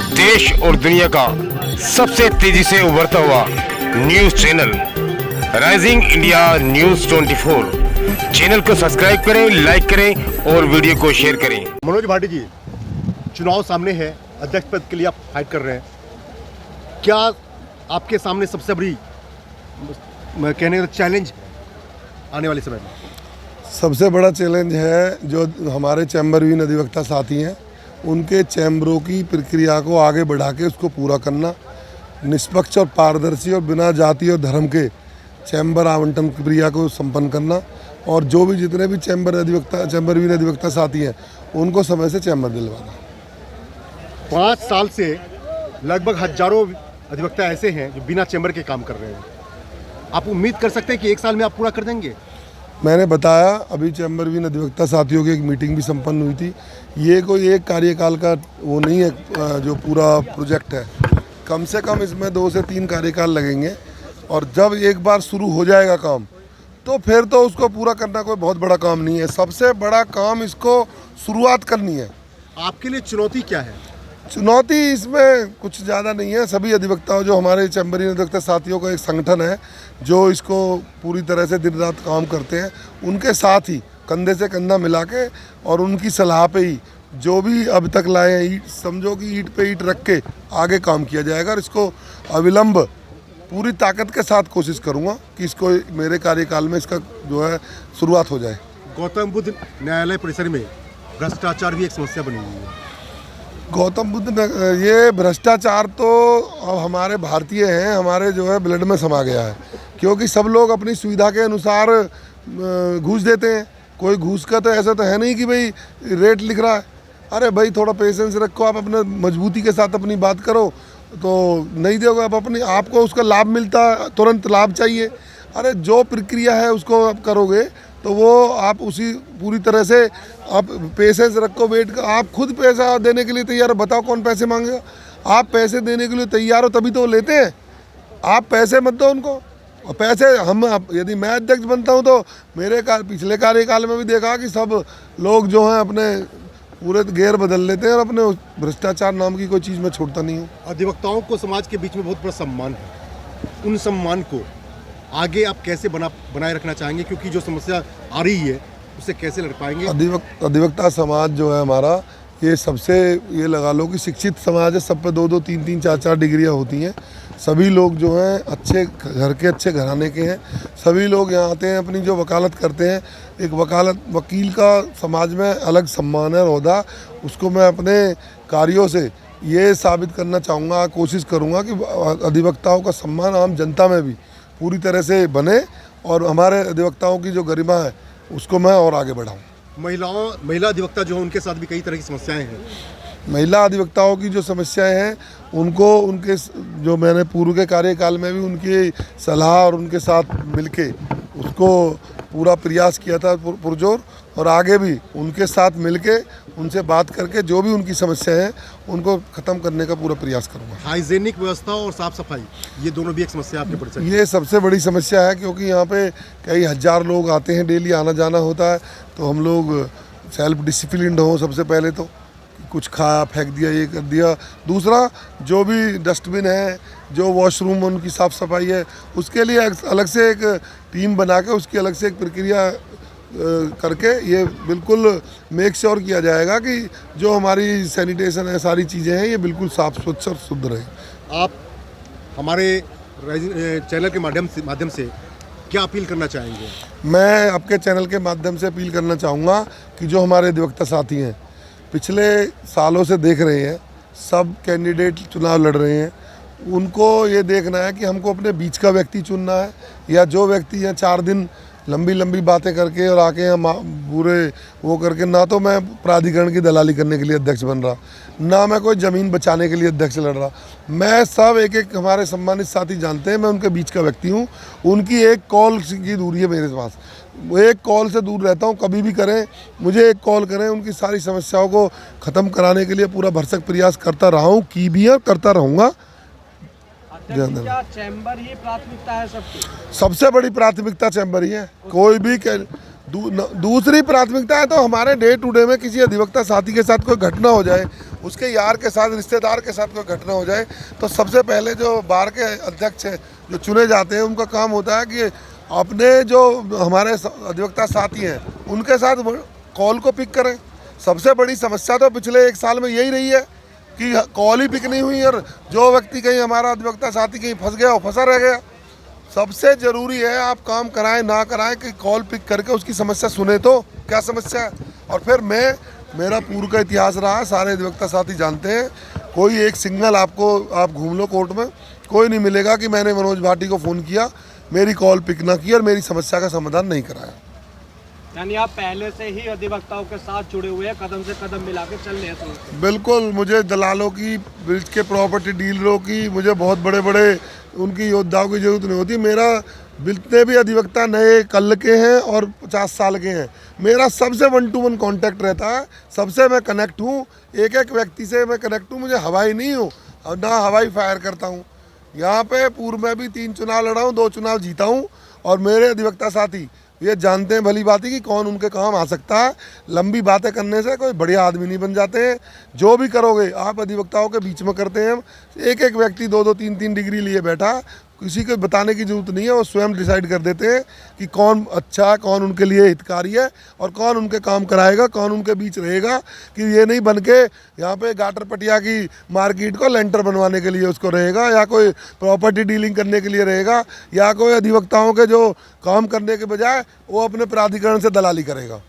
देश और दुनिया का सबसे तेजी से उभरता हुआ news channel rising India news 24। Channel को सब्सक्राइब करें, लाइक करें और वीडियो को शेयर करें। मनोज भाटी जी, चुनाव सामने है, अध्यक्ष पद के लिए आप फाइट कर रहे हैं। क्या आपके सामने सबसे बड़ी कहने का चैलेंज आने वाले समय में? सबसे बड़ा चैलेंज है जो हमारे चैम्बरवीन अधिवक्ता साथी हैं, उनके चैम्बरों की प्रक्रिया को आगे बढ़ा के उसको पूरा करना, निष्पक्ष और पारदर्शी और बिना जाति और धर्म के चैम्बर आवंटन प्रक्रिया को संपन्न करना, और जो भी जितने भी चैम्बरवीन अधिवक्ता साथी हैं उनको समय से चैम्बर दिलवाना। 5 साल से लगभग हजारों अधिवक्ता ऐसे हैं जो बिना चैम्बर के काम कर रहे हैं। आप उम्मीद कर सकते हैं कि 1 साल में आप पूरा कर देंगे? मैंने बताया, अभी चैम्बरवीन अधिवक्ता साथियों की एक मीटिंग भी संपन्न हुई थी। ये कोई एक कार्यकाल का वो नहीं है जो पूरा प्रोजेक्ट है, कम से कम इसमें 2 से 3 कार्यकाल लगेंगे, और जब एक बार शुरू हो जाएगा काम तो फिर तो उसको पूरा करना कोई बहुत बड़ा काम नहीं है। सबसे बड़ा काम इसको शुरुआत करनी है। आपके लिए चुनौती क्या है? चुनौती इसमें कुछ ज़्यादा नहीं है। सभी अधिवक्ताओं, जो हमारे चैम्बरवीन अधिवक्ता साथियों का एक संगठन है जो इसको पूरी तरह से दिन रात काम करते हैं, उनके साथ ही कंधे से कंधा मिला के और उनकी सलाह पे ही जो भी अब तक लाए हैं, ईट समझो कि ईट पे ईट रख के आगे काम किया जाएगा, और इसको अविलंब पूरी ताकत के साथ कोशिश करूँगा कि इसको मेरे कार्यकाल में इसका जो है शुरुआत हो जाए। गौतम बुद्ध न्यायालय परिसर में भ्रष्टाचार भी एक समस्या बनी हुई है। गौतम बुद्ध ये भ्रष्टाचार तो अब हमारे भारतीय हैं, हमारे जो है ब्लड में समा गया है, क्योंकि सब लोग अपनी सुविधा के अनुसार घूस देते हैं। कोई घूस का तो ऐसा तो है नहीं कि भाई रेट लिख रहा है। अरे भाई थोड़ा पेशेंस रखो, आप अपने मजबूती के साथ अपनी बात करो तो नहीं दोगे आप अपनी, आपको उसका लाभ मिलता, तुरंत लाभ चाहिए। अरे जो प्रक्रिया है उसको आप करोगे तो वो आप उसी पूरी तरह से आप पेशेंस रखो, वेट का। आप खुद पैसा देने के लिए तैयार हो, बताओ कौन पैसे मांगेगा? आप पैसे देने के लिए तैयार हो तभी तो वो लेते हैं। आप पैसे मत दो उनको, और पैसे हम यदि मैं अध्यक्ष बनता हूं तो मेरे पिछले कार्यकाल में भी देखा कि सब लोग जो हैं अपने पूरे गेयर बदल लेते हैं, और अपने भ्रष्टाचार नाम की कोई चीज़ मैं छोड़ता नहीं हूँ। अधिवक्ताओं को समाज के बीच में बहुत बड़ा सम्मान है, उन सम्मान को आगे आप कैसे बनाए रखना चाहेंगे? क्योंकि जो समस्या आ रही है उसे कैसे लड़ पाएंगे? अधिवक्ता समाज जो है हमारा, ये सबसे ये लगा लो कि शिक्षित समाज है। सब पे 2-2, 3-3, 4-4 डिग्रियाँ होती हैं। सभी लोग जो हैं अच्छे घर के, अच्छे घराने के हैं। सभी लोग यहाँ आते हैं, अपनी जो वकालत करते हैं। एक वकील का समाज में अलग सम्मान है, ओहदा। उसको मैं अपने कार्यों से ये साबित करना चाहूँगा, कोशिश करूँगा कि अधिवक्ताओं का सम्मान आम जनता में भी पूरी तरह से बने, और हमारे अधिवक्ताओं की जो गरिमा है उसको मैं और आगे बढ़ाऊँ। महिला अधिवक्ता जो है उनके साथ भी कई तरह की समस्याएं हैं। महिला अधिवक्ताओं की जो समस्याएं हैं उनको उनके जो मैंने पूर्व के कार्यकाल में भी उनकी सलाह और उनके साथ मिलके उसको पूरा प्रयास किया था पुरजोर, और आगे भी उनके साथ मिलके उनसे बात करके जो भी उनकी समस्याएं हैं उनको ख़त्म करने का पूरा प्रयास करूँगा। हाइजेनिक व्यवस्था और साफ सफाई, ये दोनों भी एक समस्या आपके परिसर में? ये सबसे बड़ी समस्या है, क्योंकि यहाँ पे कई हजार लोग आते हैं, डेली आना जाना होता है। तो हम लोग सेल्फ डिसिप्लिन्ड हों सबसे पहले तो, कुछ खाया फेंक दिया, ये कर दिया। दूसरा, जो भी डस्टबिन है, जो वॉशरूम उनकी साफ़ सफाई है, उसके लिए अलग से एक टीम बना के उसकी अलग से एक प्रक्रिया करके ये बिल्कुल मेक श्योर किया जाएगा कि जो हमारी सैनिटेशन है, सारी चीज़ें हैं, ये बिल्कुल साफ़ स्वच्छ और शुद्ध रहे। आप हमारे चैनल के माध्यम से क्या अपील करना चाहेंगे? मैं आपके चैनल के माध्यम से अपील करना चाहूँगा कि जो हमारे अधिवक्ता साथी हैं, पिछले सालों से देख रहे हैं, सब कैंडिडेट चुनाव लड़ रहे हैं, उनको ये देखना है कि हमको अपने बीच का व्यक्ति चुनना है, या जो व्यक्ति यहाँ 4 दिन लंबी लंबी बातें करके और आके यहाँ बुरे वो करके, ना तो मैं प्राधिकरण की दलाली करने के लिए अध्यक्ष बन रहा, ना मैं कोई ज़मीन बचाने के लिए अध्यक्ष लड़ रहा। मैं सब एक एक हमारे सम्मानित साथी जानते हैं, मैं उनके बीच का व्यक्ति हूँ। उनकी एक कॉल की दूरी है मेरे पास, एक कॉल से दूर रहता हूँ। कभी भी करें, मुझे एक कॉल करें, उनकी सारी समस्याओं को ख़त्म कराने के लिए पूरा भरसक प्रयास करता रहा हूँ, की भी है, करता रहूँगा। क्या चैम्बर ही प्राथमिकता है सबकी? सबसे बड़ी प्राथमिकता चैम्बर ही है। दूसरी प्राथमिकता है तो हमारे डे टू डे में किसी अधिवक्ता साथी के साथ कोई घटना हो जाए, उसके यार के साथ, रिश्तेदार के साथ कोई घटना हो जाए, तो सबसे पहले जो बार के अध्यक्ष जो चुने जाते हैं उनका काम होता है कि अपने जो हमारे अधिवक्ता साथी हैं उनके साथ कॉल को पिक करें। सबसे बड़ी समस्या तो पिछले 1 साल में यही रही है कि कॉल ही पिक नहीं हुई, और जो व्यक्ति कहीं हमारा अधिवक्ता साथी कहीं फंस गया और फंसा रह गया। सबसे ज़रूरी है आप काम कराएं ना कराएं कि कॉल पिक करके उसकी समस्या सुने तो क्या समस्या है। और फिर मेरा पूर्व का इतिहास रहा है, सारे अधिवक्ता साथी जानते हैं, कोई एक सिंगल आप घूम लो कोर्ट में, कोई नहीं मिलेगा कि मैंने मनोज भाटी को फ़ोन किया, मेरी कॉल पिक ना की और मेरी समस्या का समाधान नहीं कराया। यानी आप पहले से ही अधिवक्ताओं के साथ जुड़े हुए हैं, कदम से कदम मिला के चल रहे हैं। बिल्कुल, मुझे दलालों की, ब्रिज के प्रॉपर्टी डीलरों की, मुझे बहुत बड़े बड़े उनकी योद्धाओं की जरूरत नहीं होती। मेरा जितने भी अधिवक्ता नए कल के हैं और 50 साल के हैं, मेरा सबसे 1 to 1 कॉन्टैक्ट रहता है, सबसे मैं कनेक्ट हूँ, एक एक व्यक्ति से मैं कनेक्ट हूँ। मुझे हवाई नहीं हूँ और ना हवाई फायर करता हूँ। यहाँ पे पूर्व में भी 3 चुनाव लड़ा हूँ, 2 चुनाव जीता हूँ, और मेरे अधिवक्ता साथी ये जानते हैं भली बात ही कि कौन उनके काम आ सकता है। लंबी बातें करने से कोई बढ़िया आदमी नहीं बन जाते हैं। जो भी करोगे आप अधिवक्ताओं के बीच में करते हैं। एक एक व्यक्ति 2-2 3-3 डिग्री लिए बैठा, किसी को बताने की जरूरत नहीं है, वो स्वयं डिसाइड कर देते हैं कि कौन अच्छा है, कौन उनके लिए हितकारी है और कौन उनके काम कराएगा, कौन उनके बीच रहेगा। कि ये नहीं बन के यहाँ पे गाटर पटिया की मार्केट को लेंटर बनवाने के लिए उसको रहेगा, या कोई प्रॉपर्टी डीलिंग करने के लिए रहेगा, या कोई अधिवक्ताओं के जो काम करने के बजाय वो अपने प्राधिकरण से दलाली करेगा।